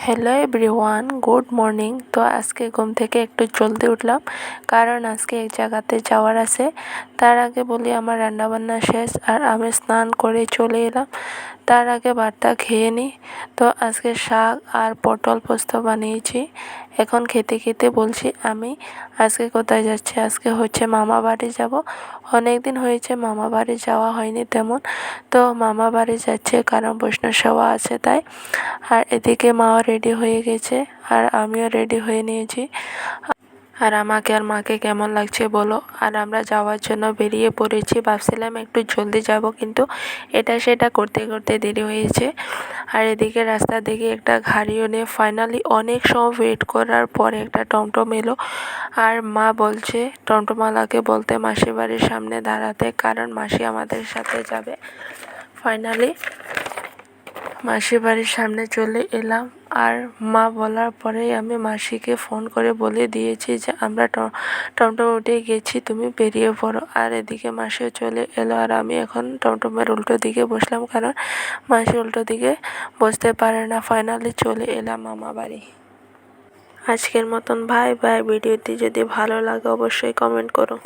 Hello everyone, good morning. তো আজকে ঘুম থেকে একটু জলদি উঠলাম, কারণ আজকে এক জায়গাতে যাওয়ার আছে। তার আগে বলি আমার রান্নাবান্না শেষ আর আমি স্নান করে চলে এলাম। তার আগে ভাতটা খেয়ে নিই। তো আজকে শাক আর পটল পোস্ত বানিয়েছি। এখন খেতে খেতে বলছি আমি আজকে কোথায় যাচ্ছি। আজকে হচ্ছে মামা বাড়ি যাব। অনেক দিন হয়েছে মামা বাড়ি যাওয়া হয়নি তেমন। তো মামা বাড়ি যাচ্ছে কারণ বৈষ্ণব সেবা আছে তাই। আর এদিকে মাও রেডি হয়ে গেছে আর আমিও রেডি হয়ে নিয়েছি। আর আমাকে আর মাকে কেমন লাগছে বলো। আর আমরা যাওয়ার জন্য বেরিয়ে পড়েছি। ভাবছিলাম একটু জলদি যাব, কিন্তু এটা সেটা করতে করতে দেরি হয়েছে। আর এদিকে রাস্তা দেখে একটা গাড়িও নিয়ে ফাইনালি অনেক সময় ওয়েট করার পরে একটা টমটম এলো। আর মা বলছে টমটমওয়ালাকে বলতে মাসির বাড়ির সামনে দাঁড়াতে, কারণ মাসি আমাদের সাথে যাবে। ফাইনালি মাসির বাড়ির সামনে চলে এলাম। আর মা বলার পরেই আমি মাসিকে ফোন করে বলে দিয়েছি যে আমরা টমটম উঠে গেছি, তুমি বেরিয়ে পড়ো। আর এদিকে মাসিও চলে এলো আর আমি এখন টমটমের উল্টো দিকে বসলাম, কারণ মাসি উল্টো দিকে বসতে পারে না। ফাইনালি চলে এলাম মামা বাড়ি। আজকের মতন বাই বাই। ভিডিওটি যদি ভালো লাগে অবশ্যই কমেন্ট করো।